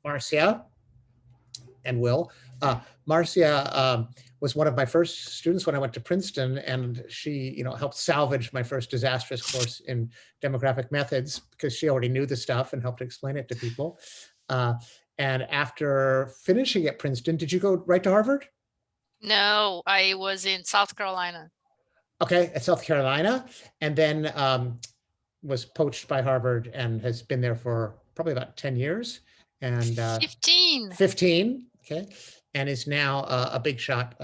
Marcia and Will. Marcia was one of my first students when I went to Princeton, and she, helped salvage my first disastrous course in demographic methods because she already knew the stuff and helped explain it to people. And after finishing at Princeton, did you go right to Harvard? No, I was in South Carolina. Okay, at South Carolina, and then was poached by Harvard and has been there for probably about 10 years. And 15. 15, okay, and is now a big shot,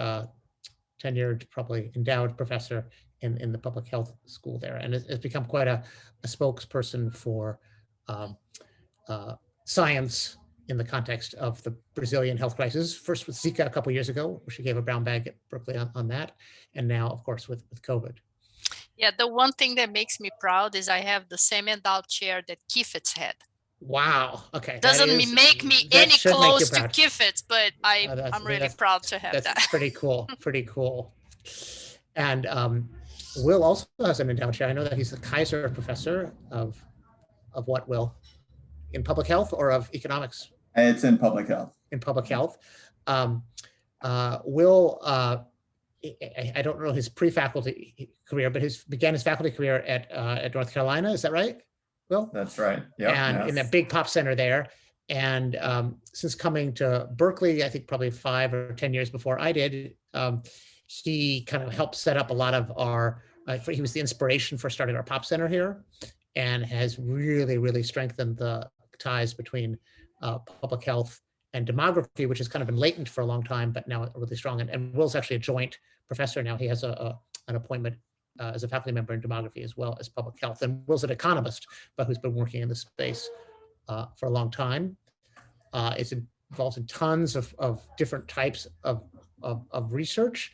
tenured, probably endowed professor in the public health school there, and has become quite a spokesperson for science in the context of the Brazilian health crisis, first with Zika a couple of years ago, where she gave a brown bag at Berkeley on that, and now, of course, with COVID. Yeah, the one thing that makes me proud is I have the same endowed chair that Kifitz had. Wow. Okay. Doesn't make me any close to Kifitz, but I'm really proud to have that. That's pretty cool. Pretty cool. And Will also has an endowed chair. I know that he's the Kaiser professor of what, Will? In public health or of economics? It's in public health. In public health. Will, I don't know his pre-faculty career, but began his faculty career at North Carolina. Is that right, Will? That's right. Yeah. And in that big pop center there. And since coming to Berkeley, I think probably 5 or 10 years before I did, he kind of helped set up a lot of our, he was the inspiration for starting our pop center here, and has really, really strengthened the ties between public health and demography, which has kind of been latent for a long time, but now really strong. And Will's actually a joint professor now. He has an appointment as a faculty member in demography as well as public health. And Will's an economist, but who's been working in this space for a long time. It's involved in tons of different types of research.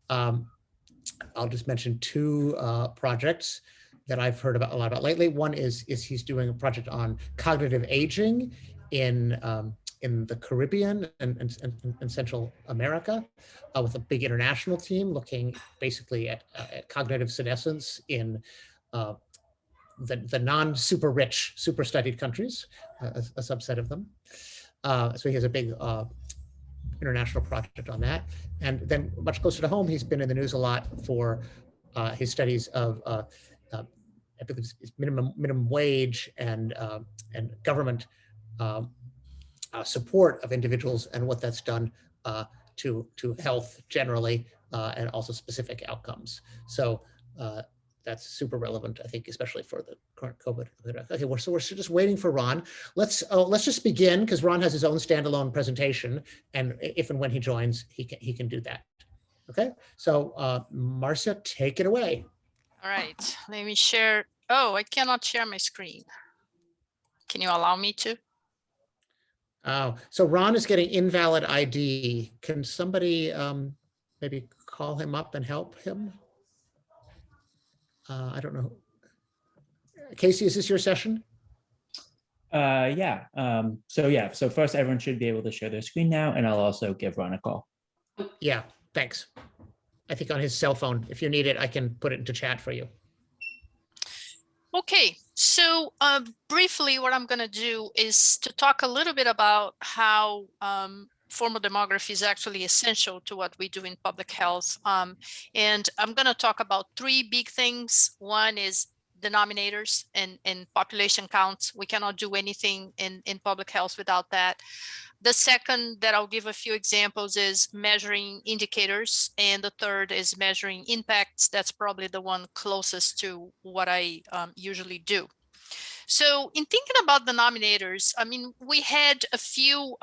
I'll just mention 2 projects that I've heard a lot about lately. One is he's doing a project on cognitive aging in the Caribbean and Central America, with a big international team looking basically at cognitive senescence in the non-super rich, super studied countries, a subset of them. So he has a big international project on that. And then much closer to home, he's been in the news a lot for his studies of I believe it's minimum wage and government support of individuals and what that's done to health generally, and also specific outcomes. So that's super relevant, I think, especially for the current COVID. Okay, so we're just waiting for Ron. Let's just begin, because Ron has his own standalone presentation, and if and when he joins, he can do that. Okay, so Marcia, take it away. All right, let me share. Oh, I cannot share my screen. Can you allow me to? Oh, so Ron is getting invalid ID. Can somebody maybe call him up and help him? I don't know. Casey, is this your session? Yeah. So first, everyone should be able to share their screen now, and I'll also give Ron a call. Yeah, thanks. I think on his cell phone. If you need it, I can put it into chat for you. Okay, so briefly, what I'm going to do is to talk a little bit about how formal demography is actually essential to what we do in public health. And I'm going to talk about 3 big things. One is denominators and population counts. We cannot do anything in public health without that. The second that I'll give a few examples is measuring indicators. And the third is measuring impacts. That's probably the one closest to what I usually do. So in thinking about denominators, I mean, we had a few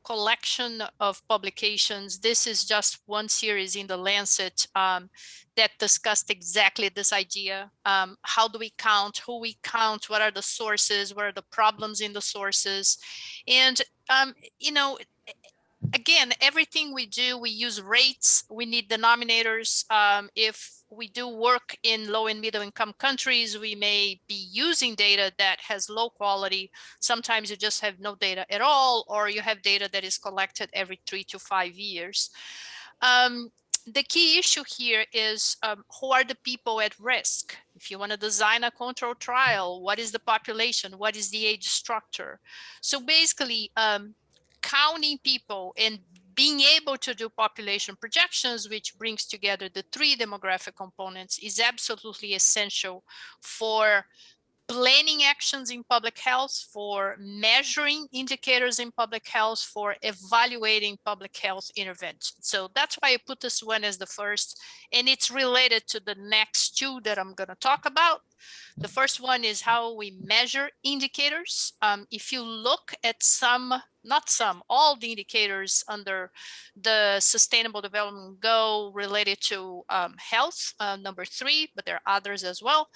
collection of publications. This is just one series in the Lancet that discussed exactly this idea. How do we count, who we count, what are the sources, what are the problems in the sources? And, you know, again, everything we do, we use rates, we need denominators. If we do work in low and middle income countries, we may be using data that has low quality. Sometimes you just have no data at all, or you have data that is collected every 3 to 5 years. the key issue here is who are the people at risk? If you want to design a control trial, what is the population? What is the age structure? So basically, counting people and being able to do population projections, which brings together the three demographic components, is absolutely essential for planning actions in public health, for measuring indicators in public health, for evaluating public health intervention. So that's why I put this one as the first, and it's related to the next two that I'm going to talk about. The first one is how we measure indicators. If you look at all the indicators under the Sustainable Development Goal related to health, number 3, but there are others as well.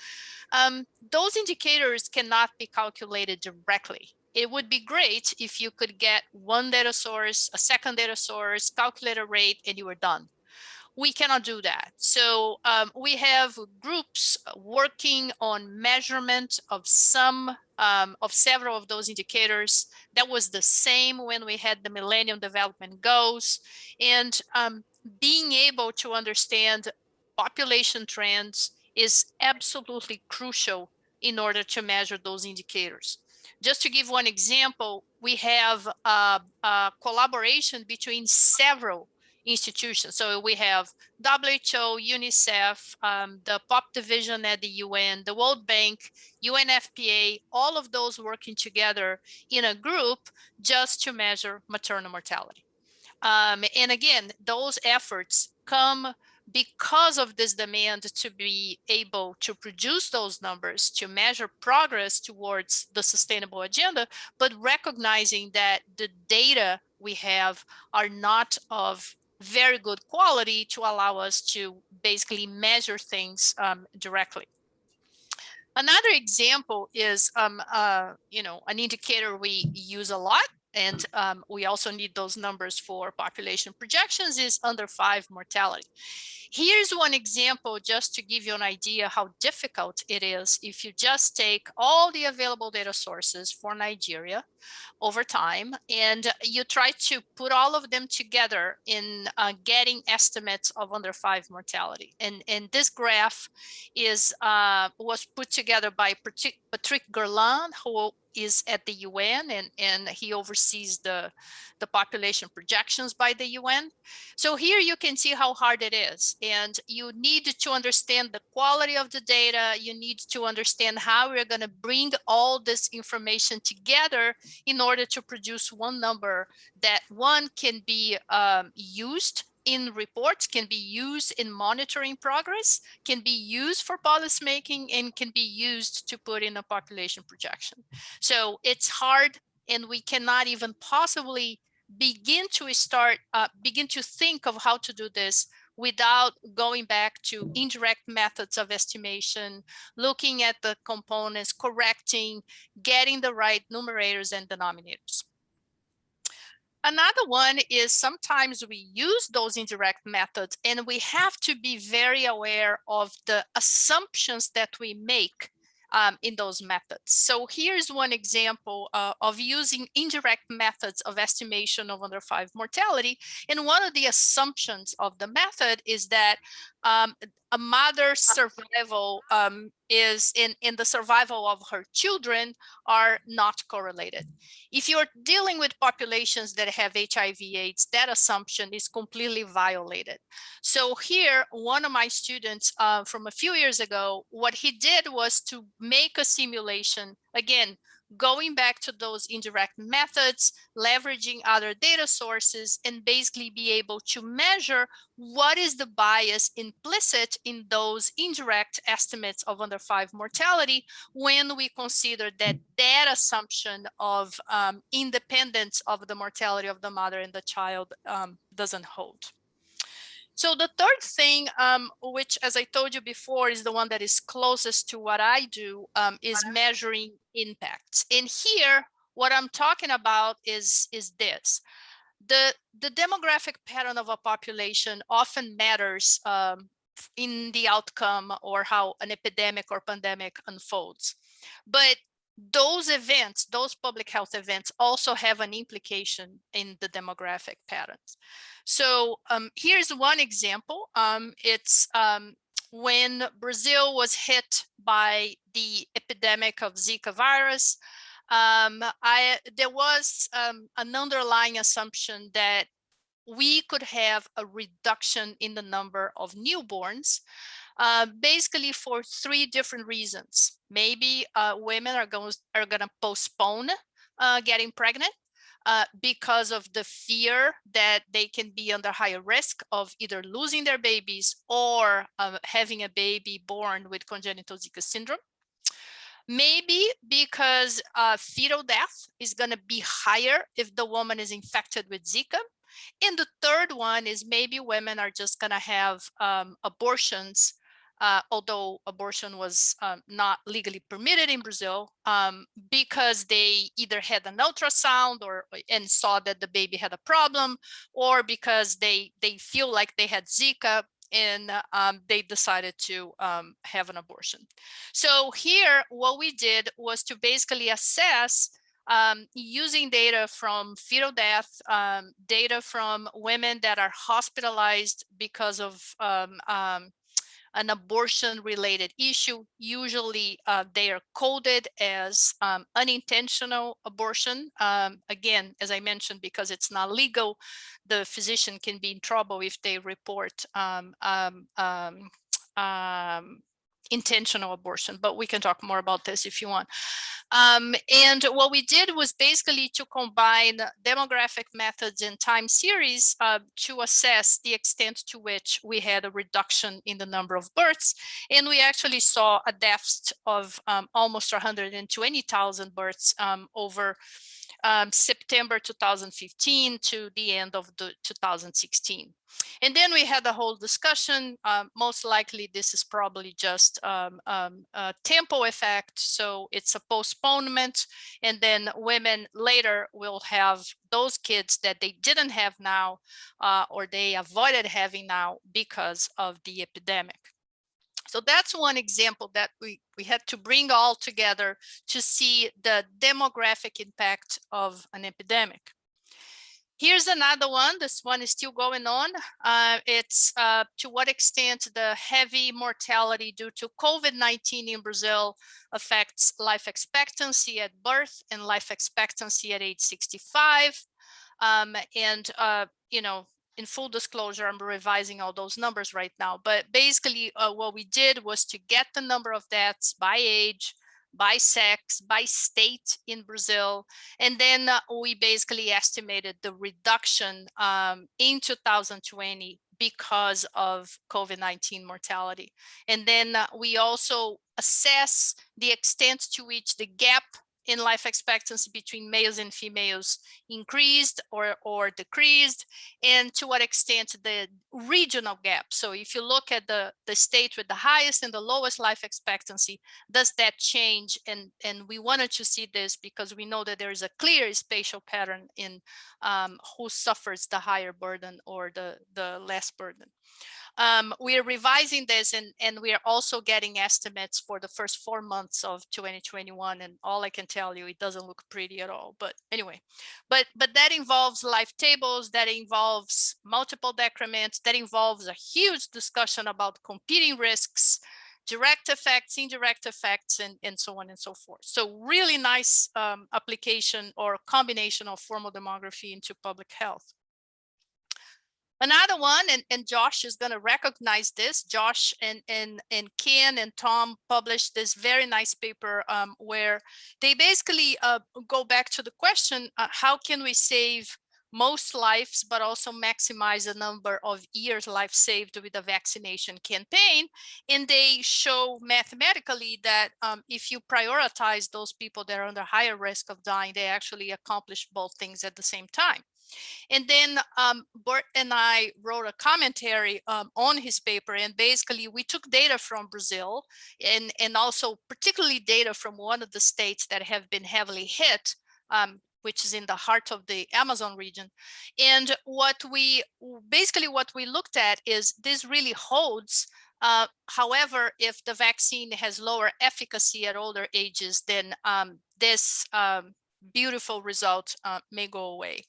Those indicators cannot be calculated directly. It would be great if you could get one data source, a second data source, calculate a rate, and you were done. We cannot do that. So we have groups working on measurement of several of those indicators. That was the same when we had the Millennium Development Goals. And being able to understand population trends is absolutely crucial in order to measure those indicators. Just to give one example, we have a collaboration between several institutions. So we have WHO, UNICEF, the POP division at the UN, the World Bank, UNFPA, all of those working together in a group just to measure maternal mortality. And again, those efforts come because of this demand to be able to produce those numbers, to measure progress towards the sustainable agenda, but recognizing that the data we have are not of very good quality to allow us to basically measure things directly. Another example is, an indicator we use a lot, and we also need those numbers for population projections, is under 5 mortality. Here's one example just to give you an idea how difficult it is if you just take all the available data sources for Nigeria over time and you try to put all of them together in getting estimates of under 5 mortality. And this graph was put together by Patrick Gerland, who is at the UN, and he oversees the population projections by the UN. So here you can see how hard it is, and you need to understand the quality of the data. You need to understand how we're going to bring all this information together in order to produce one number that one can be used in reports, can be used in monitoring progress, can be used for policymaking, and can be used to put in a population projection. So it's hard, and we cannot even possibly begin to think of how to do this without going back to indirect methods of estimation, looking at the components, correcting, getting the right numerators and denominators. Another one is sometimes we use those indirect methods, and we have to be very aware of the assumptions that we make in those methods. So here's one example of using indirect methods of estimation of under 5 mortality. And one of the assumptions of the method is that a mother's survival is in the survival of her children are not correlated. If you're dealing with populations that have HIV/AIDS, that assumption is completely violated. So here, one of my students from a few years ago, what he did was to make a simulation, again, going back to those indirect methods, leveraging other data sources, and basically be able to measure what is the bias implicit in those indirect estimates of under 5 mortality when we consider that that assumption of independence of the mortality of the mother and the child doesn't hold. So the third thing, which, as I told you before, is the one that is closest to what I do, is measuring impacts. And here, what I'm talking about is this. The demographic pattern of a population often matters in the outcome or how an epidemic or pandemic unfolds. But those events, those public health events also have an implication in the demographic patterns. So here's one example. It's when Brazil was hit by the epidemic of Zika virus, there was an underlying assumption that we could have a reduction in the number of newborns, basically for 3 different reasons. Maybe women are going to postpone getting pregnant because of the fear that they can be under higher risk of either losing their babies or having a baby born with congenital Zika syndrome. Maybe because fetal death is going to be higher if the woman is infected with Zika. And the third one is maybe women are just going to have abortions, although abortion was not legally permitted in Brazil, because they either had an ultrasound and saw that the baby had a problem, or because they feel like they had Zika and they decided to have an abortion. So here, what we did was to basically assess using data from fetal death, data from women that are hospitalized because of an abortion-related issue. Usually they are coded as unintentional abortion. Again, as I mentioned, because it's not legal, the physician can be in trouble if they report intentional abortion, but we can talk more about this if you want. And what we did was basically to combine demographic methods and time series to assess the extent to which we had a reduction in the number of births. And we actually saw a deficit of almost 120,000 births over September 2015 to the end of 2016. And then we had a whole discussion. Most likely this is probably just a tempo effect. So it's a postponement. And then women later will have those kids that they didn't have now or they avoided having now because of the epidemic. So that's one example that we had to bring all together to see the demographic impact of an epidemic. Here's another one. This one is still going on. It's to what extent the heavy mortality due to COVID-19 in Brazil affects life expectancy at birth and life expectancy at age 65. You know, in full disclosure, I'm revising all those numbers right now. But basically, what we did was to get the number of deaths by age, by sex, by state in Brazil. And then we basically estimated the reduction in 2020 because of COVID-19 mortality. And then we also assess the extent to which the gap in life expectancy between males and females increased or decreased, and to what extent the regional gap. So if you look at the state with the highest and the lowest life expectancy, does that change? And we wanted to see this because we know that there is a clear spatial pattern in who suffers the higher burden or the less burden. We are revising this and we are also getting estimates for the first 4 months of 2021. And all I can tell you, it doesn't look pretty at all. But anyway, but that involves life tables, that involves multiple decrements, that involves a huge discussion about competing risks, direct effects, indirect effects, and so on and so forth. So really nice application or combination of formal demography into public health. Another one, and Josh is going to recognize this. Josh and Ken and Tom published this very nice paper where they basically go back to the question, how can we save most lives, but also maximize the number of years life saved with a vaccination campaign? And they show mathematically that if you prioritize those people that are under higher risk of dying, they actually accomplish both things at the same time. And then Bert and I wrote a commentary on his paper, and basically we took data from Brazil and also particularly data from one of the states that have been heavily hit, which is in the heart of the Amazon region. And what we looked at is this really holds However, if the vaccine has lower efficacy at older ages, then this beautiful result may go away.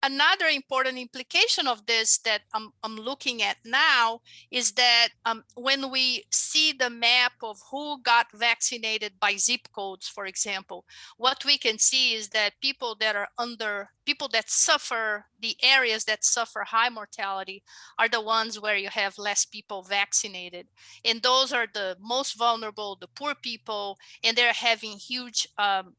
Another important implication of this that I'm looking at now is that when we see the map of who got vaccinated by zip codes, for example, what we can see is that people that suffer, the areas that suffer high mortality are the ones where you have less people vaccinated. And those are the most vulnerable, the poor people, and they're having huge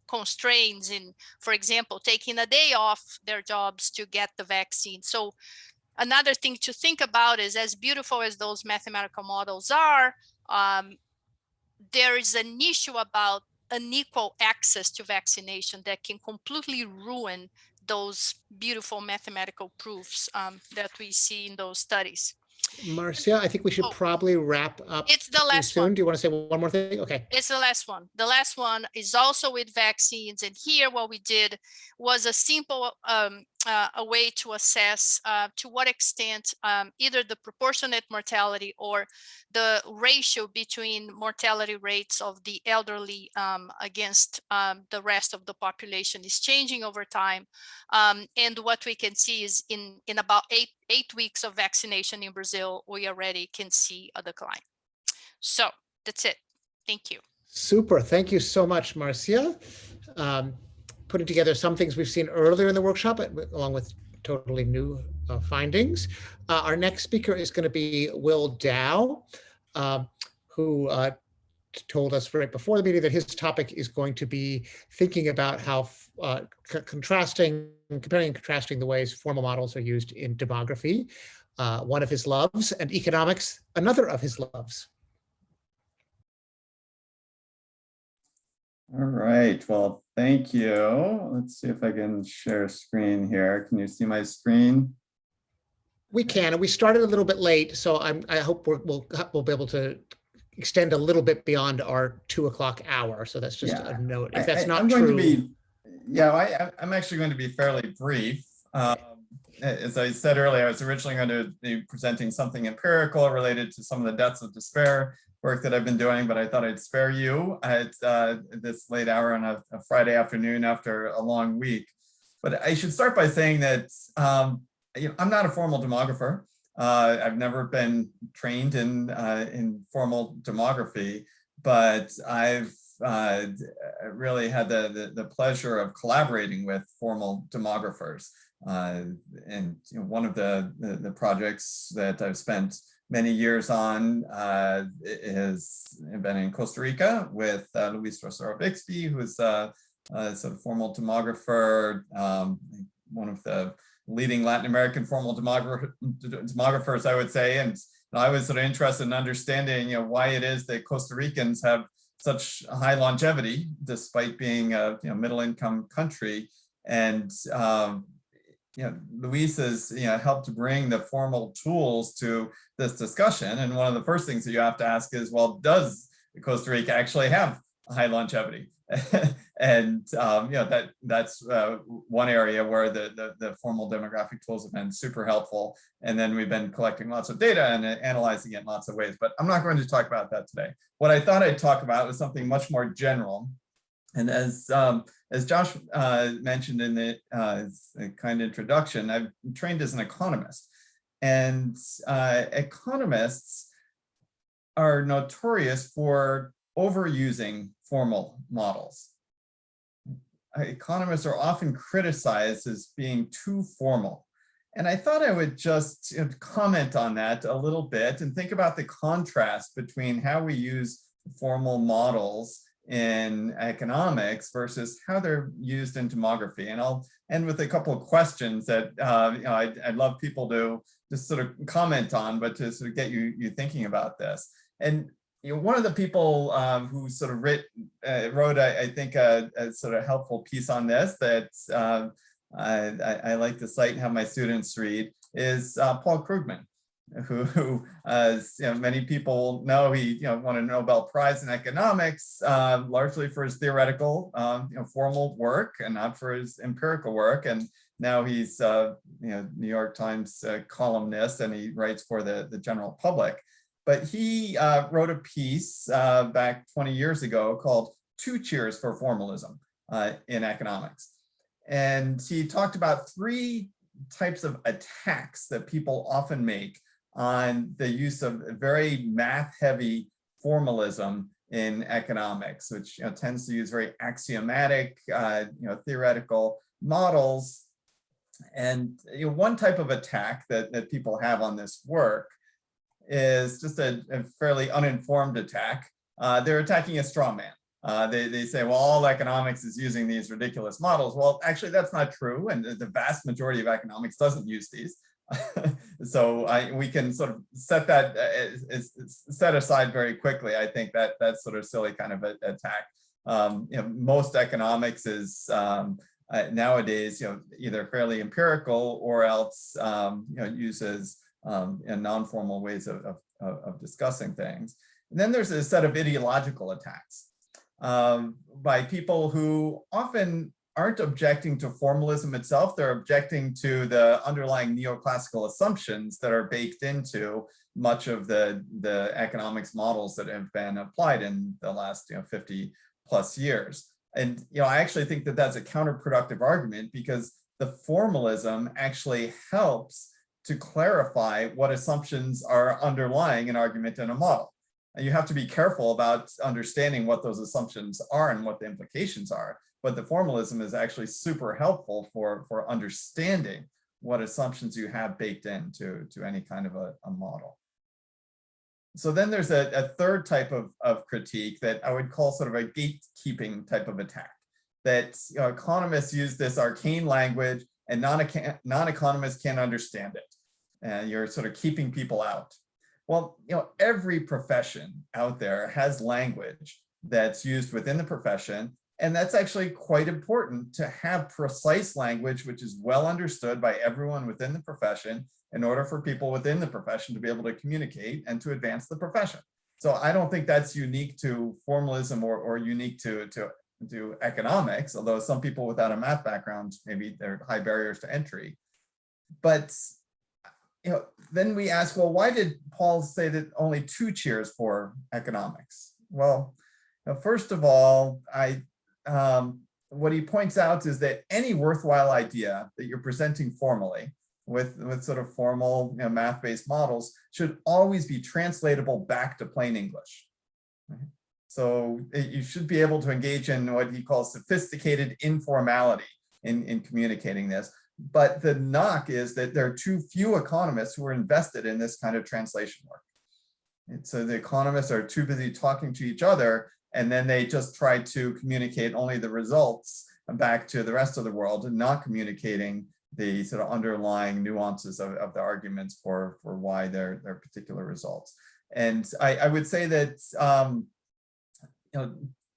constraints in, for example, taking a day off their jobs to get the vaccine. So another thing to think about is, as beautiful as those mathematical models are, there is an issue about unequal access to vaccination that can completely ruin those beautiful mathematical proofs that we see in those studies. Marcia, I think we should probably wrap up. It's the last soon. one. Do you want to say one more thing? Okay. It's the last one. The last one is also with vaccines. And here what we did was a simple a way to assess to what extent either the proportionate mortality or the ratio between mortality rates of the elderly against the rest of the population is changing over time. And what we can see is in about eight weeks of vaccination in Brazil, we already can see a decline. So that's it. Thank you. Super. Thank you so much, Marcia. Putting together some things we've seen earlier in the workshop, along with totally new findings. Our next speaker is going to be Will Dow, who told us right before the meeting that his topic is going to be thinking about how comparing and contrasting the ways formal models are used in demography, one of his loves, and economics, another of his loves. All right, well, thank you. Let's see if I can share a screen here. Can you see my screen? We can, and we started a little bit late, so I hope we'll be able to extend a little bit beyond our 2 o'clock hour. So that's just a note. If that's not true. I'm actually going to be fairly brief. As I said earlier, I was originally going to be presenting something empirical related to some of the deaths of despair work that I've been doing, but I thought I'd spare you at this late hour on a Friday afternoon after a long week. But I should start by saying that I'm not a formal demographer. I've never been trained in formal demography, but I've really had the pleasure of collaborating with formal demographers. And one of the projects that I've spent many years on has been in Costa Rica with Luis Rosero-Bixby, who's a sort of formal demographer, one of the leading Latin American formal demographers, I would say. And I was sort of interested in understanding why it is that Costa Ricans have such high longevity despite being a middle-income country. And Luis has helped to bring the formal tools to this discussion. And one of the first things that you have to ask is, well, does Costa Rica actually have high longevity? And that's one area where the formal demographic tools have been super helpful. And then we've been collecting lots of data and analyzing it in lots of ways. But I'm not going to talk about that today. What I thought I'd talk about was something much more general. And as Josh mentioned in the kind introduction, I've trained as an economist, and economists are notorious for overusing formal models. Economists are often criticized as being too formal. And I thought I would just comment on that a little bit and think about the contrast between how we use formal models in economics versus how they're used in demography. And I'll end with a couple of questions that I'd love people to just sort of comment on, but to sort of get you thinking about this. And one of the people who sort of wrote, I think, a sort of helpful piece on this that I like to cite and have my students read is Paul Krugman, who as many people know, he won a Nobel Prize in economics, largely for his theoretical formal work and not for his empirical work. And now he's New York Times columnist, and he writes for the general public. but he wrote a piece back 20 years ago called Two Cheers for Formalism in Economics. And he talked about three types of attacks that people often make on the use of very math-heavy formalism in economics, which tends to use very axiomatic, theoretical models. And one type of attack that people have on this work is just a fairly uninformed attack. They're attacking a straw man. They say, well, all economics is using these ridiculous models. Well, actually, that's not true. And the vast majority of economics doesn't use these. So we can sort of set that set aside very quickly. I think that's sort of silly kind of attack. Most economics is nowadays, either fairly empirical or else, uses non-formal ways of discussing things. And then there's a set of ideological attacks by people who often aren't objecting to formalism itself. They're objecting to the underlying neoclassical assumptions that are baked into much of the economics models that have been applied in the last 50 plus years. And I actually think that that's a counterproductive argument, because the formalism actually helps to clarify what assumptions are underlying an argument in a model. And you have to be careful about understanding what those assumptions are and what the implications are. But the formalism is actually super helpful for understanding what assumptions you have baked into any kind of a model. So then there's a third type of critique that I would call sort of a gatekeeping type of attack, that economists use this arcane language and non-economists can't understand it. And you're sort of keeping people out. Well, every profession out there has language that's used within the profession. And that's actually quite important, to have precise language which is well understood by everyone within the profession, in order for people within the profession to be able to communicate and to advance the profession. So I don't think that's unique to formalism or unique to economics, although some people without a math background, maybe there are high barriers to entry. But then we ask, well, why did Paul say that only 2 cheers for economics? Well, first of all, what he points out is that any worthwhile idea that you're presenting formally with sort of formal math-based models should always be translatable back to plain English. So you should be able to engage in what he calls sophisticated informality in communicating this. But the knock is that there are too few economists who are invested in this kind of translation work. And so the economists are too busy talking to each other, and then they just try to communicate only the results back to the rest of the world, and not communicating the sort of underlying nuances of the arguments for why their particular results. And I would say that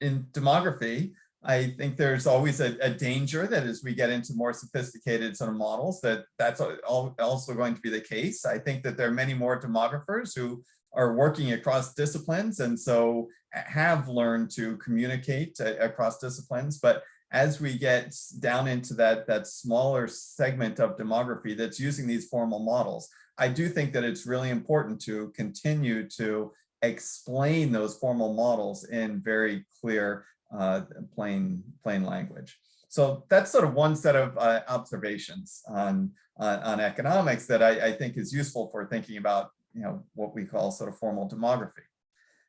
in demography, I think there's always a danger that as we get into more sophisticated sort of models, that's also going to be the case. I think that there are many more demographers who are working across disciplines, and so have learned to communicate across disciplines. But as we get down into that smaller segment of demography that's using these formal models, I do think that it's really important to continue to explain those formal models in very clear, plain language. So that's sort of one set of observations on economics that I think is useful for thinking about what we call sort of formal demography.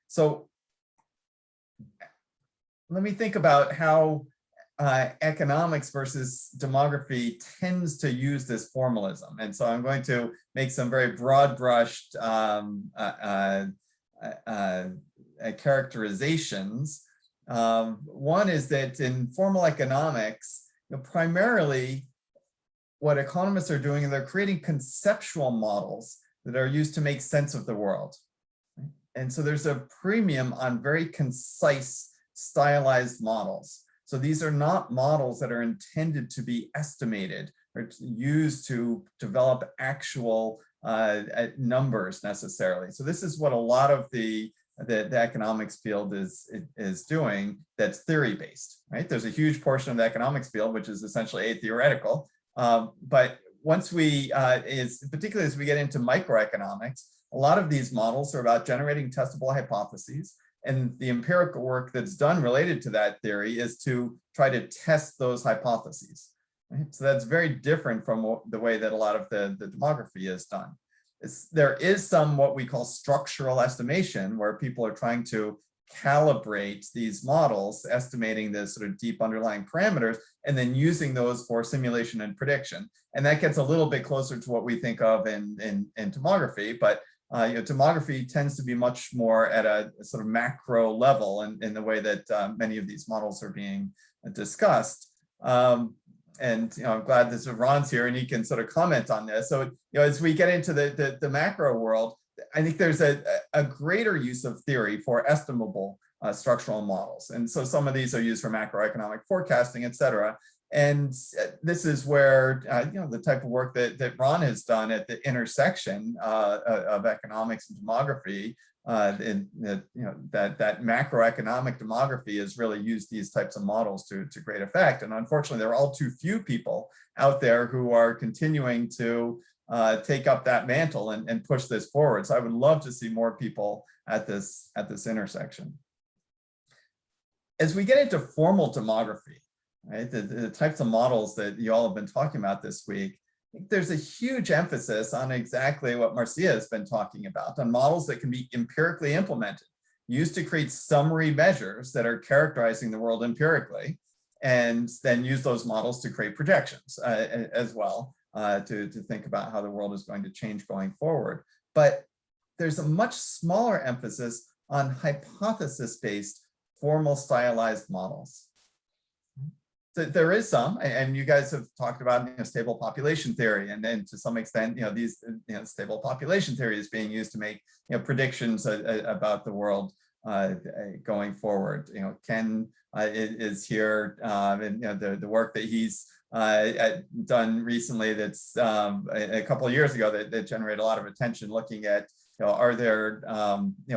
So let me think about how economics versus demography tends to use this formalism. And so I'm going to make some very broad-brushed characterizations. One is that in formal economics, primarily what economists are doing is they're creating conceptual models that are used to make sense of the world. And so there's a premium on very concise, stylized models. So these are not models that are intended to be estimated or used to develop actual numbers necessarily. So this is what a lot of the economics field is doing, that's theory-based, right? There's a huge portion of the economics field which is essentially atheoretical, but once we, particularly as we get into microeconomics, a lot of these models are about generating testable hypotheses. And the empirical work that's done related to that theory is to try to test those hypotheses. Right? So that's very different from the way that a lot of the demography is done. There is some what we call structural estimation, where people are trying to calibrate these models, estimating the sort of deep underlying parameters, and then using those for simulation and prediction. And that gets a little bit closer to what we think of in demography, but demography tends to be much more at a sort of macro level in the way that many of these models are being discussed. And I'm glad that Ron's here and he can sort of comment on this. So as we get into the macro world, I think there's a greater use of theory for estimable structural models. And so some of these are used for macroeconomic forecasting, et cetera. And this is where the type of work that Ron has done at the intersection of economics and demography, that macroeconomic demography has really used these types of models to great effect. And unfortunately, there are all too few people out there who are continuing to take up that mantle and push this forward. So I would love to see more people at this intersection. As we get into formal demography, right, the types of models that you all have been talking about this week, I think there's a huge emphasis on exactly what Marcia has been talking about, on models that can be empirically implemented, used to create summary measures that are characterizing the world empirically, and then use those models to create projections as well, to think about how the world is going to change going forward. But there's a much smaller emphasis on hypothesis-based formal stylized models. So there is some, and you guys have talked about stable population theory, and then to some extent, these stable population theory is being used to make predictions about the world going forward. Ken is here, and the work that he's done recently, that's a couple of years ago, that generated a lot of attention, looking at are there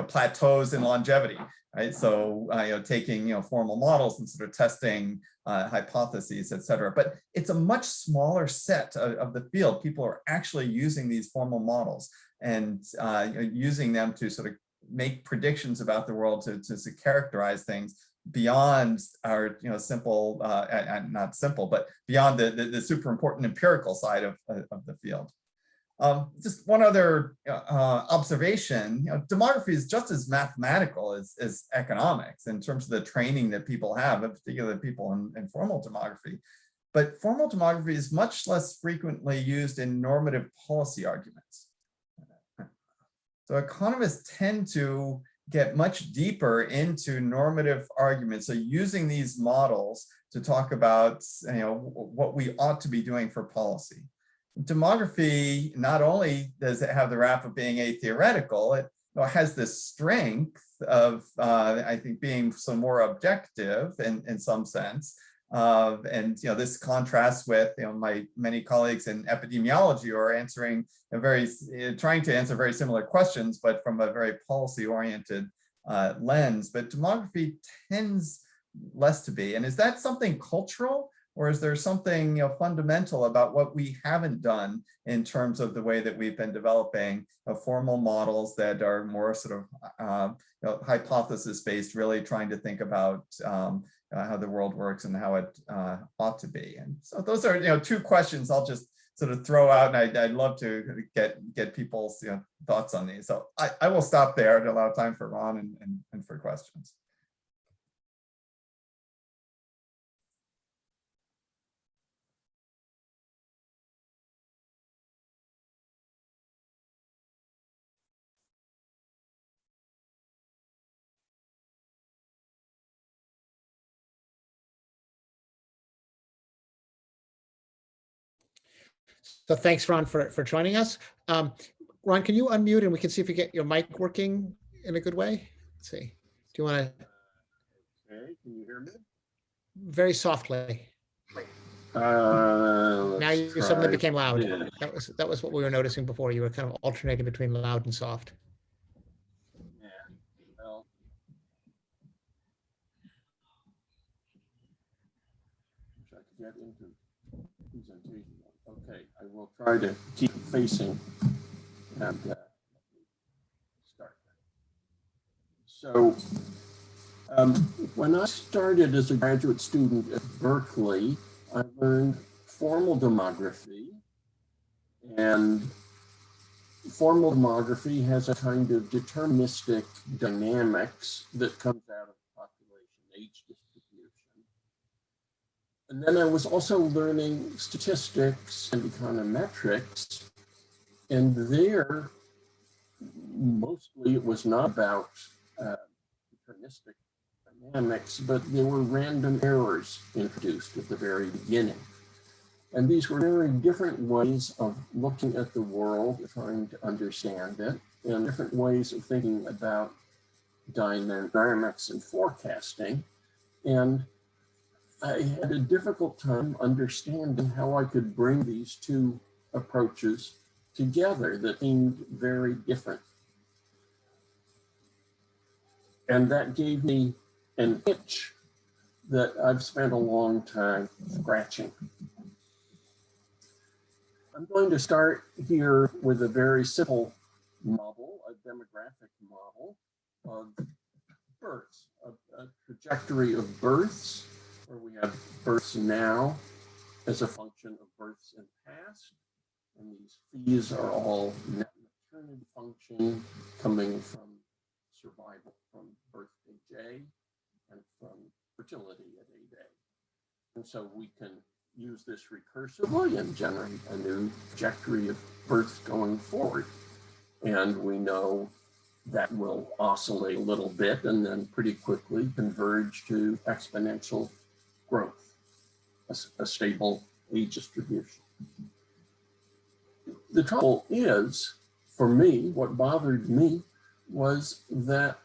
plateaus in longevity, right? So taking formal models and sort of testing hypotheses, et cetera. But it's a much smaller set of the field. People are actually using these formal models and using them to sort of make predictions about the world, to characterize things beyond our simple, not simple, but beyond the super important empirical side of the field. Just one other observation, demography is just as mathematical as economics in terms of the training that people have, particularly people in formal demography. But formal demography is much less frequently used in normative policy arguments. So economists tend to get much deeper into normative arguments, so using these models to talk about what we ought to be doing for policy. Demography, not only does it have the rap of being atheoretical, it has this strength of, I think, being some more objective in some sense. And this contrasts with my many colleagues in epidemiology who are answering trying to answer very similar questions, but from a very policy-oriented lens. But demography tends less to be. And is that something cultural? Or is there something fundamental about what we haven't done in terms of the way that we've been developing formal models that are more sort of hypothesis-based, really trying to think about how the world works and how it ought to be? And so those are two questions I'll just sort of throw out, and I'd love to get people's thoughts on these. So I will stop there to allow time for Ron and for questions. So thanks, Ron, for joining us. Ron, can you unmute and we can see if you get your mic working in a good way? Let's see. Do you want to? Okay, can you hear me? Very softly. Now you suddenly became loud. Yeah. That was what we were noticing before. You were kind of alternating between loud and soft. Yeah. Well, wish I could get into presentation. Okay, I will try to keep facing and So when I started as a graduate student at Berkeley, I learned formal demography, and formal demography has a kind of deterministic dynamics that comes out of population age distribution. And then I was also learning statistics and econometrics, and there, mostly it was not about deterministic dynamics, but there were random errors introduced at the very beginning. And these were very different ways of looking at the world, trying to understand it, and different ways of thinking about dynamics and forecasting. And I had a difficult time understanding how I could bring these two approaches together that seemed very different. And that gave me an itch that I've spent a long time scratching. I'm going to start here with a very simple model, a demographic model of births, a trajectory of births, where we have births now as a function of births in past. And these p's are all net maternity function coming from survival, from birth day J and from fertility at A day. And so we can use this recursively and generate a new trajectory of births going forward. And we know that will oscillate a little bit and then pretty quickly converge to exponential growth, a stable age distribution. The trouble is, for me, what bothered me was that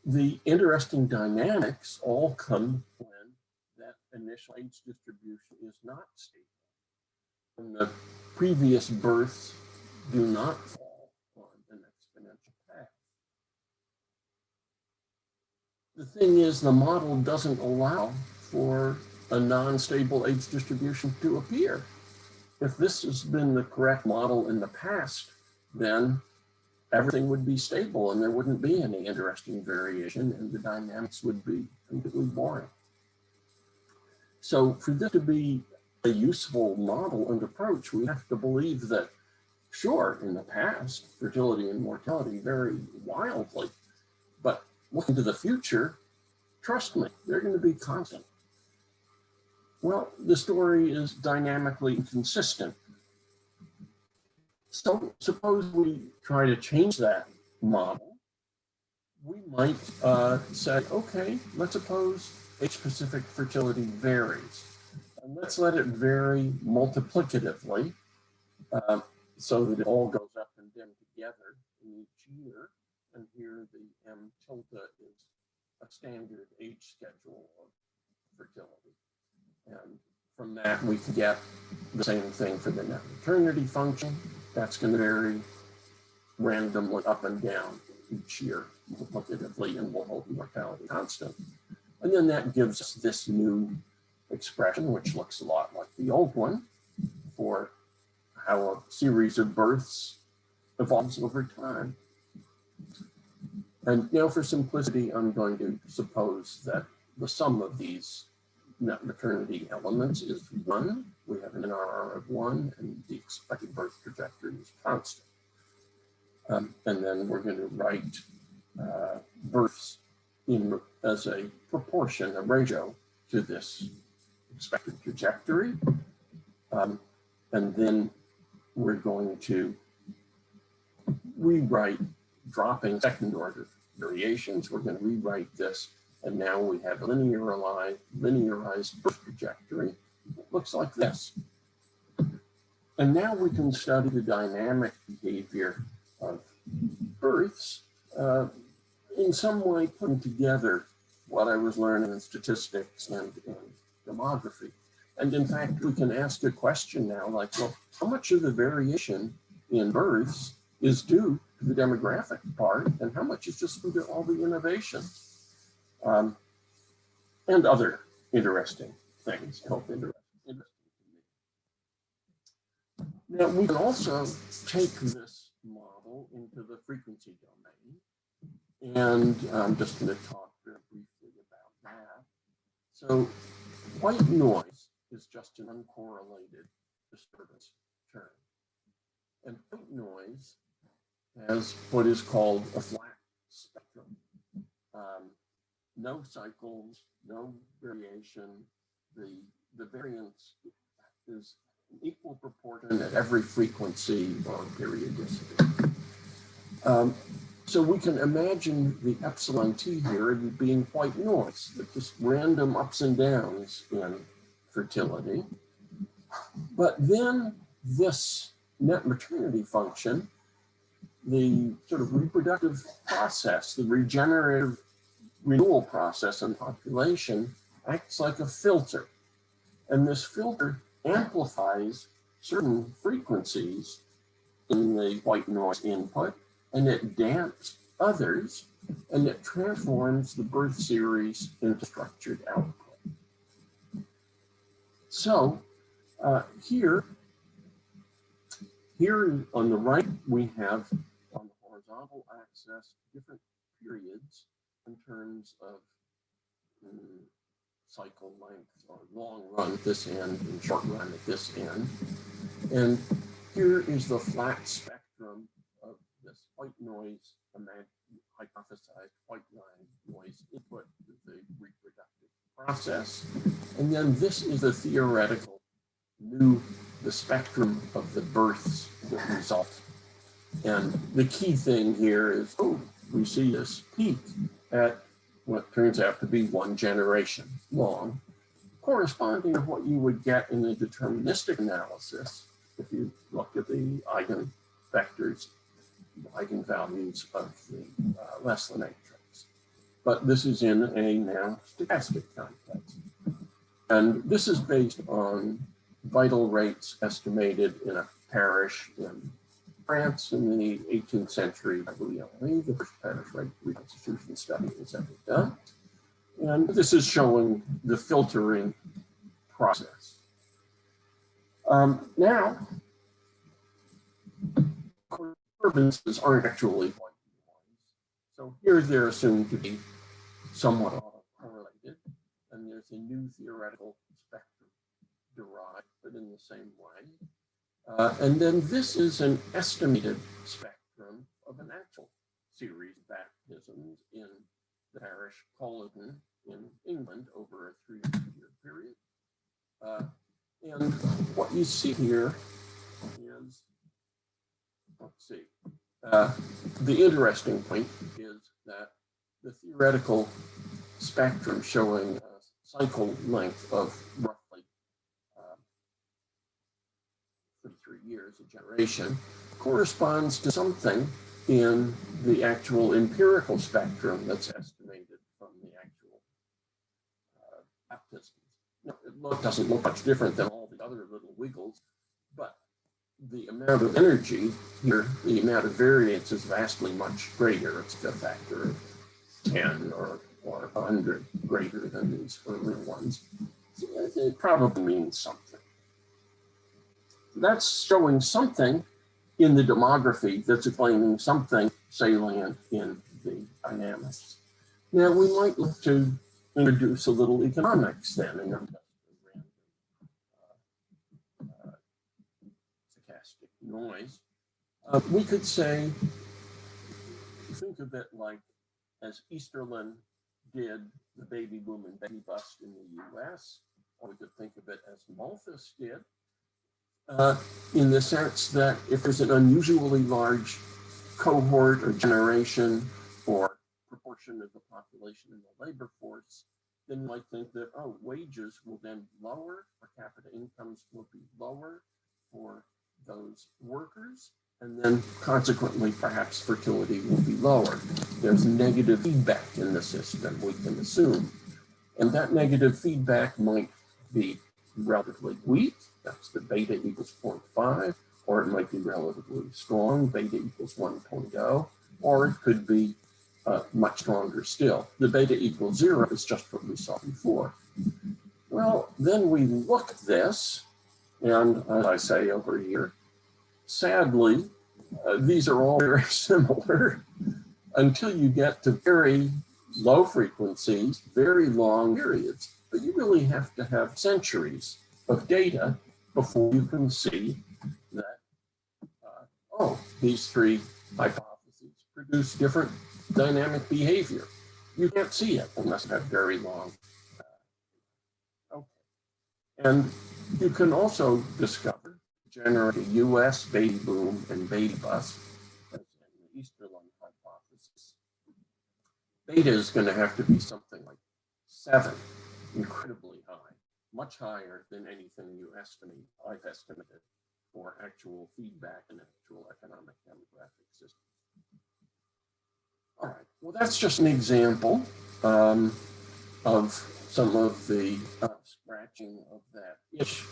the interesting dynamics all come when that initial age distribution is not stable. When the previous births do not fall on an exponential path. The thing is, the model doesn't allow for a non-stable age distribution to appear. If this has been the correct model in the past, then everything would be stable and there wouldn't be any interesting variation and the dynamics would be completely boring. So for this to be a useful model and approach, we have to believe that, sure, in the past, fertility and mortality vary wildly, but looking to the future, trust me, they're going to be constant. Well, the story is dynamically inconsistent. So suppose we try to change that model. We might say, okay, let's suppose age-specific fertility varies. And let's let it vary multiplicatively so that it all goes up and down together in each year. And here the M tilde is a standard age schedule of fertility. And from that, we can get the same thing for the net maternity function. That's going to vary randomly up and down each year, multiplicatively, and we'll hold mortality constant. And then that gives us this new expression, which looks a lot like the old one, for how a series of births evolves over time. And now for simplicity, I'm going to suppose that the sum of these net maternity elements is 1. We have an NRR of 1, and the expected birth trajectory is constant. And then we're going to write births as a proportion, a ratio to this expected trajectory. And then we're going to rewrite, dropping second order variations. We're going to rewrite this, and now we have a linearized birth trajectory. It looks like this. And now we can study the dynamic behavior of births in some way, putting together what I was learning in statistics and demography. And in fact, we can ask a question now like, well, how much of the variation in births is due to the demographic part, and how much is just due to all the innovation and other interesting things, health interesting to me. Now, we can also take this model into the frequency domain And I'm just going to talk very briefly about that. So white noise is just an uncorrelated disturbance term. And white noise has what is called a flat spectrum. No cycles, no variation. The variance is an equal proportion at every frequency or periodicity. So we can imagine the epsilon t here being white noise, just random ups and downs in fertility. But then this net maternity function, the sort of reproductive process, the regenerative renewal process in population, acts like a filter. And this filter amplifies certain frequencies in the white noise input, and it damps others, and it transforms the birth series into structured output. So here on the right, we have on the horizontal axis different periods in terms of cycle length, or long run at this end and short run at this end. And here is the flat spectrum of this white noise, hypothesized white line noise input to the reproductive process. And then this is the theoretical the spectrum of the births that result. And the key thing here is, we see this peak at what turns out to be 1 generation long, corresponding to what you would get in the deterministic analysis if you look at the eigenvectors, eigenvalues of the Leslie matrix. But this is in a now stochastic context. And this is based on vital rates estimated in a parish in France in the 18th century, I believe, the first parish rate reconstitution study was ever done. And this is showing the filtering process. Now, disturbances aren't actually white noise. So here they're assumed to be somewhat autocorrelated, and there's a new theoretical spectrum derived, but in the same way. And then this is an estimated spectrum of an actual series of baptisms in the parish Culloden in England over a 3-year period. And what you see here is, let's see, the interesting point is that the theoretical spectrum showing a cycle length of roughly 33 years, a generation, corresponds to something in the actual empirical spectrum that's estimated from the actual baptisms. Now, it doesn't look much different than all the other little wiggles, but the amount of energy here, the amount of variance is vastly much greater. It's a factor of 10 or 100 greater than these earlier ones. So it probably means something. That's showing something in the demography that's explaining something salient in the dynamics. Now we might look to introduce a little economics then in random stochastic noise. We could say, think of it like as Easterlin did the baby boom and baby bust in the US, or we could think of it as Malthus did, in the sense that if there's an unusually large cohort or generation or proportion of the population in the labor force, then you might think that, wages will then lower, per capita incomes will be lower for those workers, and then consequently, perhaps fertility will be lower. There's negative feedback in the system, we can assume. And that negative feedback might be relatively weak, that's the beta equals 0.5, or it might be relatively strong, beta equals 1.0, or it could be much stronger still. The beta equals 0 is just what we saw before. Well, then we look at this, and as I say over here, sadly, these are all very similar. until you get to very low frequencies, very long periods. But you really have to have centuries of data before you can see that, oh, these three hypotheses produce different dynamic behavior. You can't see it unless you have very long. Okay. And you can also discover, generate a US baby boom and baby bust, as in the Easterlund hypothesis. Beta is going to have to be something like 7, incredibly high, much higher than anything I've estimated for actual feedback in actual economic demographic systems. All right, well, that's just an example of some of the scratching of that itch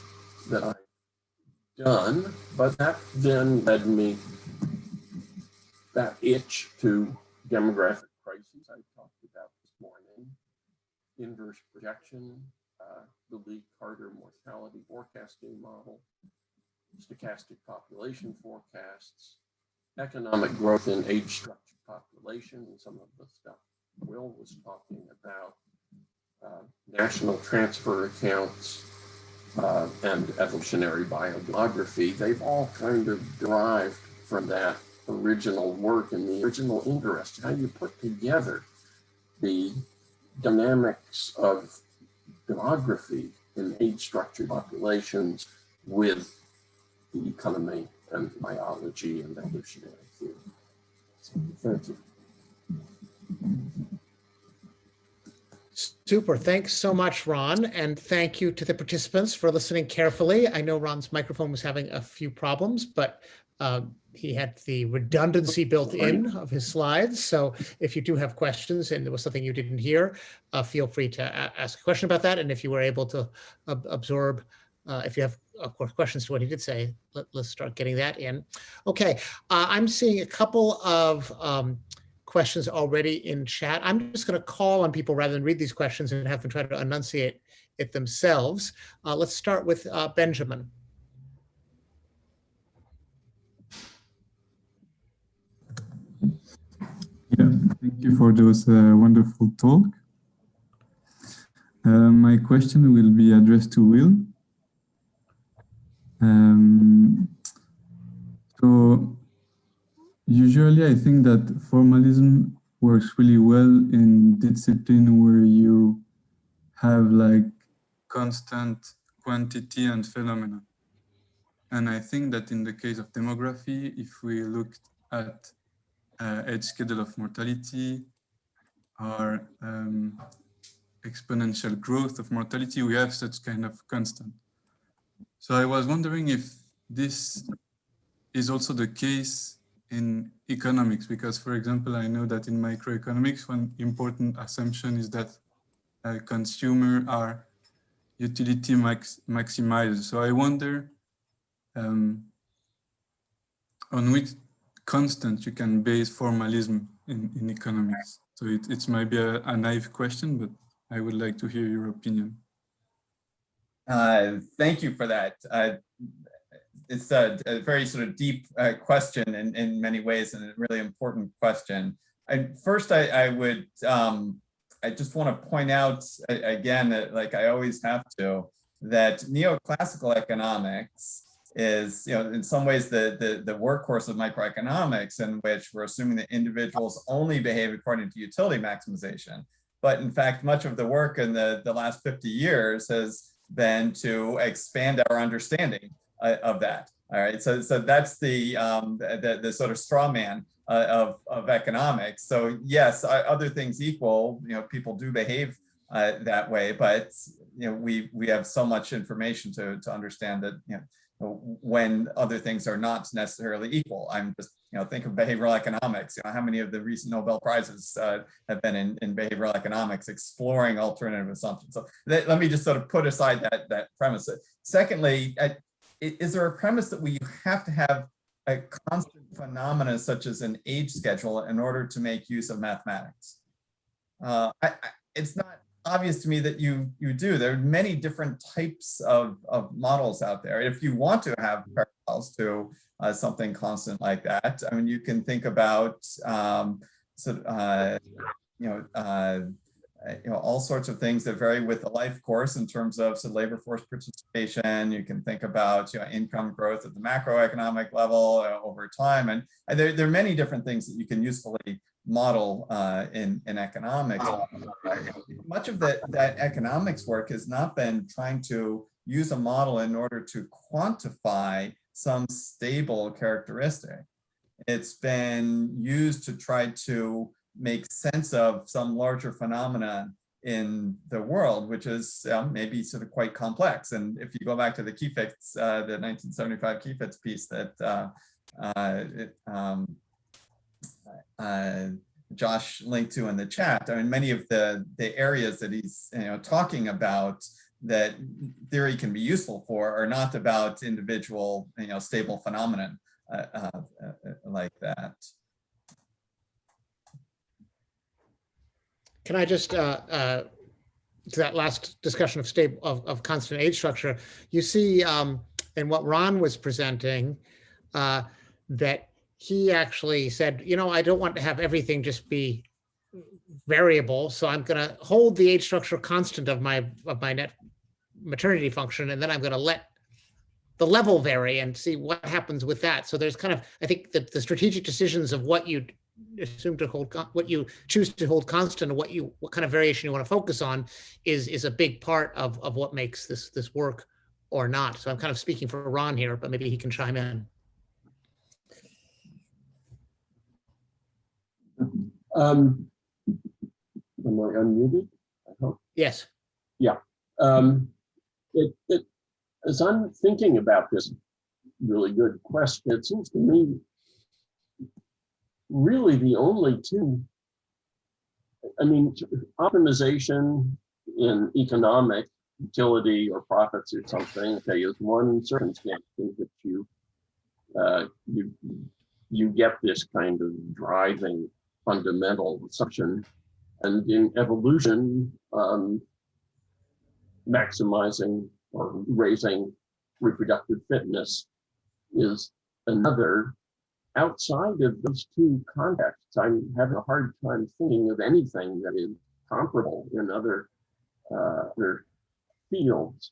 that I've done, but that then led me, that itch, to demographic crises I talked about this morning, inverse projection, the Lee-Carter mortality forecasting model, stochastic population forecasts, economic growth in age-structured population, and some of the stuff Will was talking about, national transfer accounts, and evolutionary biodemography. They've all kind of derived from that original work and the original interest, how you put together the dynamics of demography in age-structured populations with the economy and biology and evolutionary theory. So, thank you. Super. Thanks so much, Ron. And thank you to the participants for listening carefully. I know Ron's microphone was having a few problems, but he had the redundancy built in of his slides. So if you do have questions and there was something you didn't hear, feel free to ask a question about that. And if you were able to absorb, if you have, of course, questions to what he did say, let's start getting that in. Okay, I'm seeing a couple of questions already in chat. I'm just going to call on people rather than read these questions and have them try to enunciate it themselves. Let's start with Benjamin. Yeah, thank you for those wonderful talk. My question will be addressed to Will. So usually I think that formalism works really well in discipline where you have like constant quantity and phenomena. And I think that in the case of demography, if we looked at age schedule of mortality or exponential growth of mortality, we have such kind of constant. So I was wondering if this is also the case in economics, because, for example, I know that in microeconomics, one important assumption is that consumers are utility maximized. So I wonder on which constant you can base formalism in economics. So it might be a naive question, but I would like to hear your opinion. Thank you for that. It's a very sort of deep question in many ways, and a really important question. First, I would, I just want to point out again, that, like I always have to, that neoclassical economics is, in some ways the workhorse of microeconomics, in which we're assuming that individuals only behave according to utility maximization. But in fact, much of the work in the last 50 years has been to expand our understanding of that. All right, so that's the sort of straw man of economics. So yes, other things equal, people do behave that way, but we have so much information to understand that when other things are not necessarily equal. I'm just think of behavioral economics. How many of the recent Nobel Prizes have been in behavioral economics exploring alternative assumptions? So let me just sort of put aside that premise. Secondly, is there a premise that we have to have a constant phenomena such as an age schedule in order to make use of mathematics? It's not obvious to me that you do. There are many different types of models out there. If you want to have parallels to something constant like that, I mean, you can think about all sorts of things that vary with the life course in terms of labor force participation. You can think about income growth at the macroeconomic level over time, and there are many different things that you can usefully model in economics. Much of that economics work has not been trying to use a model in order to quantify some stable characteristic. It's been used to try to make sense of some larger phenomenon in the world, which is maybe sort of quite complex. And if you go back to the Keyfix, the 1975 Keyfix piece that Josh linked to in the chat, I mean, many of the areas that he's talking about that theory can be useful for are not about individual stable phenomenon like that. Can I just to that last discussion of stable of constant age structure, you see in what Ron was presenting that he actually said, I don't want to have everything just be variable, so I'm going to hold the age structure constant of my net maternity function, and then I'm going to let the level vary and see what happens with that. So there's kind of, I think that the strategic decisions of what you assume to hold, what you choose to hold constant, and what kind of variation you want to focus on is a big part of what makes this work or not. So I'm kind of speaking for Ron here, but maybe he can chime in. Am I unmuted? I hope. Yes. Yeah. As I'm thinking about this really good question, it seems to me really the only two, optimization in economic utility or profits or something, okay, is one circumstance in which you get this kind of driving fundamental assumption. And in evolution, maximizing or raising reproductive fitness is another. Outside of those two contexts, I'm having a hard time thinking of anything that is comparable in other fields.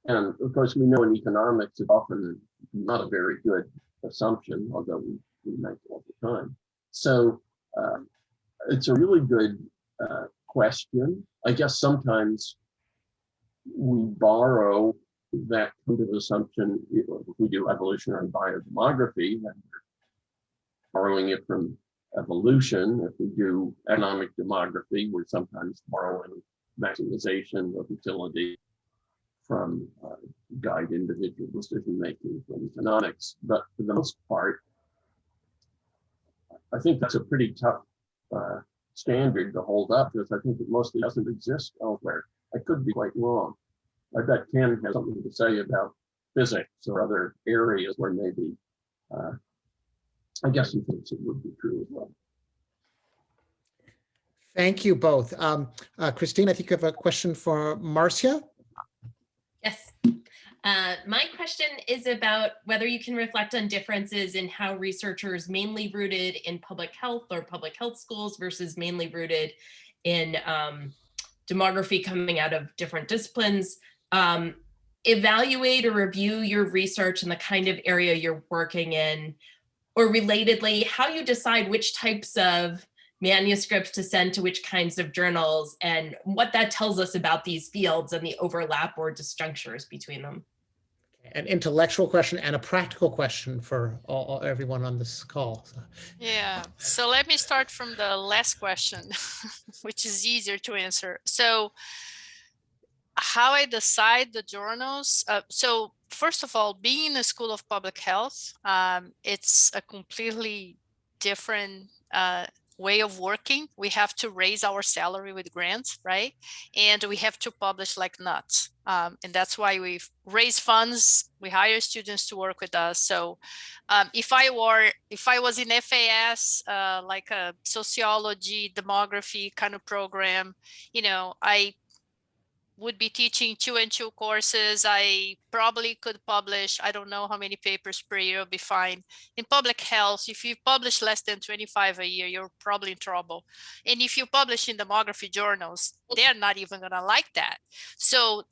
And of course, we know in economics it's often not a very good assumption, although we make it all the time. So it's a really good question. I guess sometimes we borrow that kind of assumption if we do evolutionary biodemography, and borrowing it from evolution. If we do economic demography, we're sometimes borrowing maximization of utility from guide individual decision-making from economics. But for the most part, I think that's a pretty tough standard to hold up, because I think it mostly doesn't exist elsewhere. I could be quite wrong. I bet Ken has something to say about physics or other areas where maybe I guess he thinks it would be true as well. Thank you both. Christine, I think you have a question for Marcia. Yes. My question is about whether you can reflect on differences in how researchers mainly rooted in public health or public health schools versus mainly rooted in demography coming out of different disciplines, evaluate or review your research in the kind of area you're working in, or relatedly, how you decide which types of manuscripts to send to which kinds of journals, and what that tells us about these fields and the overlap or disjunctures between them. An intellectual question and a practical question for everyone on this call. Yeah, so let me start from the last question, which is easier to answer. So how I decide the journals. So first of all, being in the School of Public Health, it's a completely different way of working. We have to raise our salary with grants, right? And we have to publish like nuts. And that's why we raise funds, we hire students to work with us. So if I was in FAS, like a sociology, demography kind of program, would be teaching 2 and 2 courses. I probably could publish, I don't know how many papers per year will be fine. In public health, if you publish less than 25 a year, you're probably in trouble. And if you publish in demography journals, they're not even gonna like that. So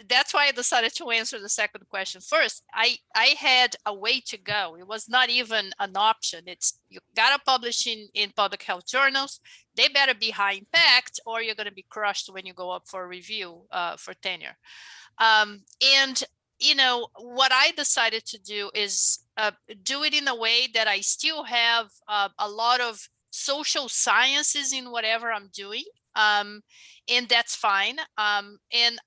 that's why I decided to answer the second question first. I had a way to go. It was not even an option. It's you gotta publish in public health journals. They better be high impact, or you're gonna be crushed when you go up for review for tenure. And you know what I decided to do is do it in a way that I still have a lot of social sciences in whatever I'm doing. And that's fine. And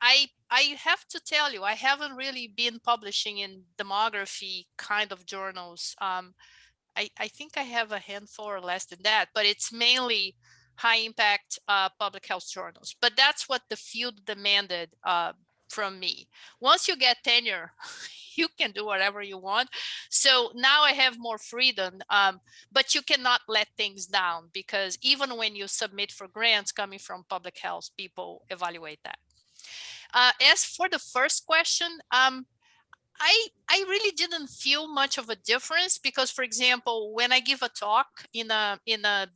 I have to tell you, I haven't really been publishing in demography kind of journals. I think I have a handful or less than that, but it's mainly high impact public health journals. But that's what the field demanded from me. Once you get tenure, you can do whatever you want. So now I have more freedom, but you cannot let things down, because even when you submit for grants coming from public health, people evaluate that. As for the first question, I really didn't feel much of a difference, because, for example, when I give a talk in a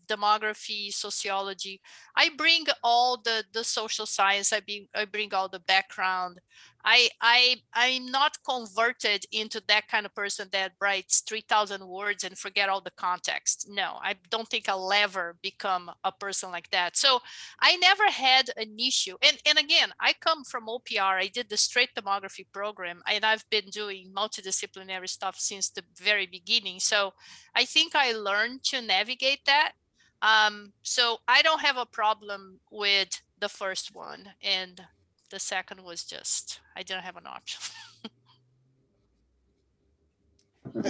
demography sociology, I bring all the social science. I bring all the background. I'm not converted into that kind of person that writes 3,000 words and forget all the context. No, I don't think I'll ever become a person like that. So I never had an issue. And again, I come from OPR. I did the straight demography program, and I've been doing multidisciplinary stuff since the very beginning. So I think I learned to navigate that. So I don't have a problem with the first one. And the second was just, I didn't have an option.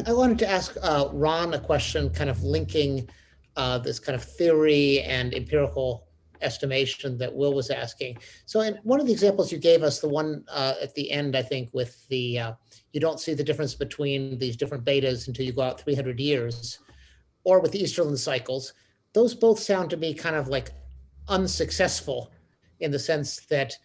I wanted to ask Ron a question, kind of linking this kind of theory and empirical estimation that Will was asking. So in one of the examples you gave us, the one at the end, I think, with the, you don't see the difference between these different betas until you go out 300 years, or with the Easterlin cycles, those both sound to me kind of like unsuccessful, in the sense that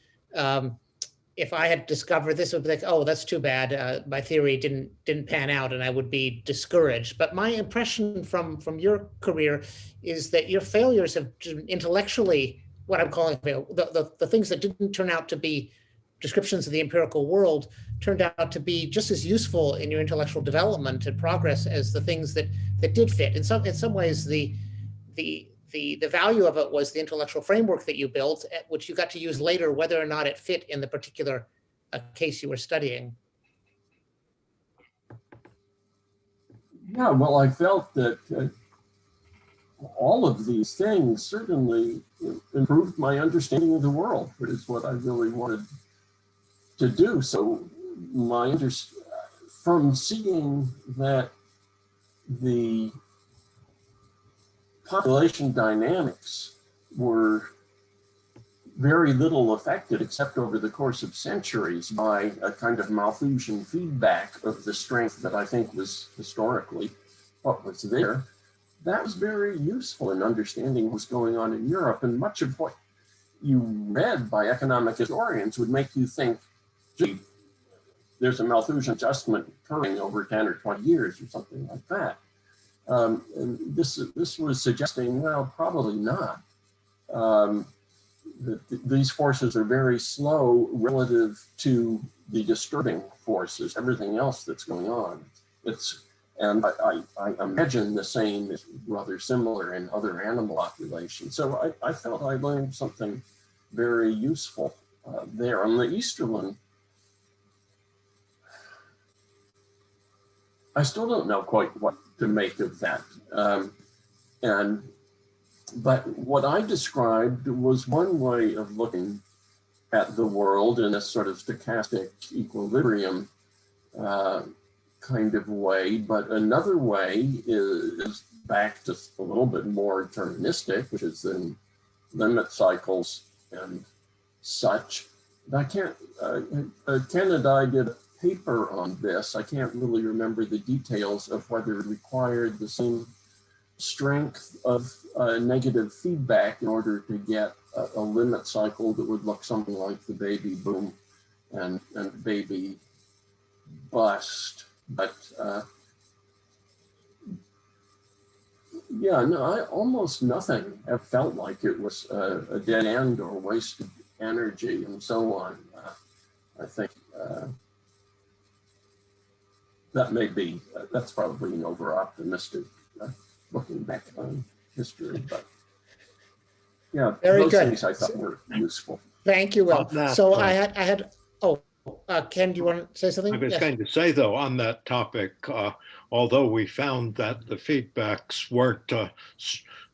if I had discovered this, it would be like, oh, that's too bad. My theory didn't pan out, and I would be discouraged. But my impression from your career is that your failures have intellectually, what I'm calling the things that didn't turn out to be descriptions of the empirical world, turned out to be just as useful in your intellectual development and progress as the things that did fit. In some ways, the value of it was the intellectual framework that you built, which you got to use later, whether or not it fit in the particular case you were studying. Yeah, well, I felt that all of these things certainly improved my understanding of the world, which is what I really wanted to do. So from seeing that the population dynamics were very little affected, except over the course of centuries, by a kind of Malthusian feedback of the strength that I think was historically what was there. That was very useful in understanding what's going on in Europe. And much of what you read by economic historians would make you think, gee, there's a Malthusian adjustment occurring over 10 or 20 years or something like that. And this was suggesting, well, probably not. These forces are very slow relative to the disturbing forces, everything else that's going on. And I imagine the same is rather similar in other animal populations. So I felt I learned something very useful there. On the Easterlin, I still don't know quite what to make of that. But what I described was one way of looking at the world in a sort of stochastic equilibrium kind of way. But another way is back to a little bit more deterministic, which is in limit cycles and such. I can't, Ken and I did a paper on this. I can't really remember the details of whether it required the same strength of negative feedback in order to get a limit cycle that would look something like the baby boom and baby bust. But yeah, no, almost nothing have felt like it was a dead end or wasted energy and so on. I think that may be, that's probably an over-optimistic looking back on history, but yeah, Very those good. things I thought were useful. Thank you, Will. On that, So I had, Ken, do you want to say something? I was Yes. going to say, though, on that topic, although we found that the feedbacks weren't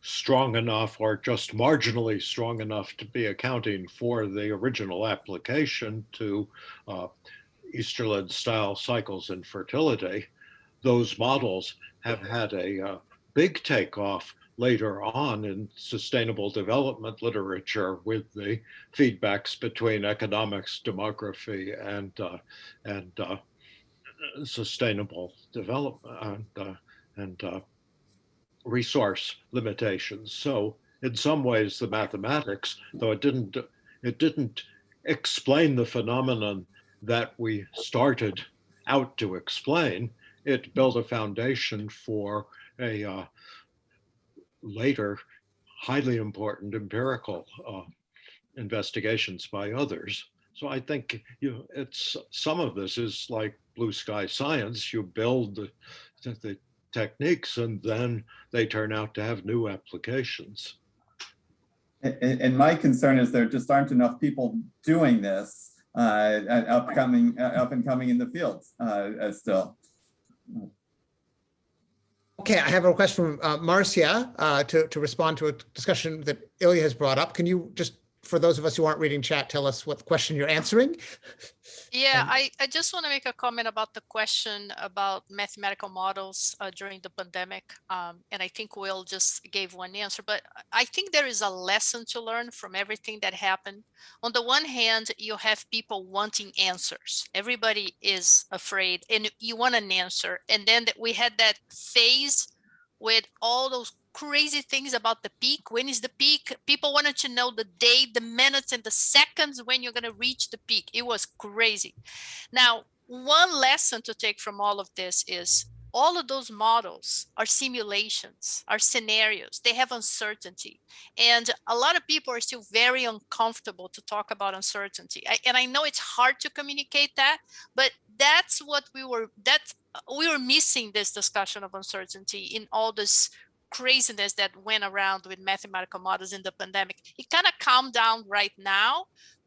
strong enough or just marginally strong enough to be accounting for the original application to Easterlin style cycles in fertility, those models have had a big takeoff later on in sustainable development literature with the feedbacks between economics, demography, and sustainable development and resource limitations. So in some ways, the mathematics, though it didn't explain the phenomenon that we started out to explain, it built a foundation for a later highly important empirical investigations by others. So I think it's some of this is like blue sky science. You build the techniques and then they turn out to have new applications. And my concern is there just aren't enough people doing this up and coming in the fields still. Okay, I have a request from Marcia to respond to a discussion that Ilya has brought up. Can you just, for those of us who aren't reading chat, tell us what question you're answering? Yeah, I just want to make a comment about the question about mathematical models during the pandemic. And I think Will just gave one answer, but I think there is a lesson to learn from everything that happened. On the one hand, you have people wanting answers. Everybody is afraid and you want an answer. And then we had that phase with all those crazy things about the peak. When is the peak? People wanted to know the day, the minutes, and the seconds when you're going to reach the peak. It was crazy. Now, one lesson to take from all of this is all of those models are simulations, are scenarios. They have uncertainty. And a lot of people are still very uncomfortable to talk about uncertainty. And I know it's hard to communicate that, but that's what we were missing, this discussion of uncertainty in all this craziness that went around with mathematical models in the pandemic. It kind of calmed down right now,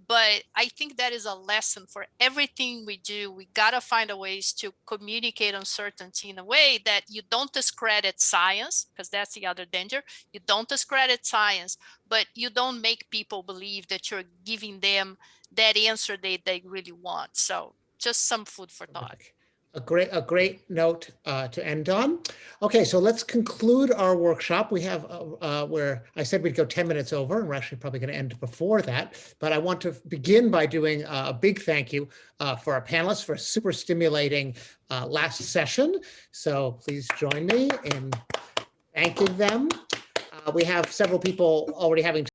but I think that is a lesson for everything we do. We got to find a ways to communicate uncertainty in a way that you don't discredit science, because that's the other danger. You don't discredit science, but you don't make people believe that you're giving them that answer they really want. So just some food for thought. A great note to end on. Okay, so let's conclude our workshop. We have where I said we'd go 10 minutes over, and we're actually probably going to end before that. But I want to begin by doing a big thank you for our panelists for a super stimulating last session. So please join me in thanking them. We have several people already having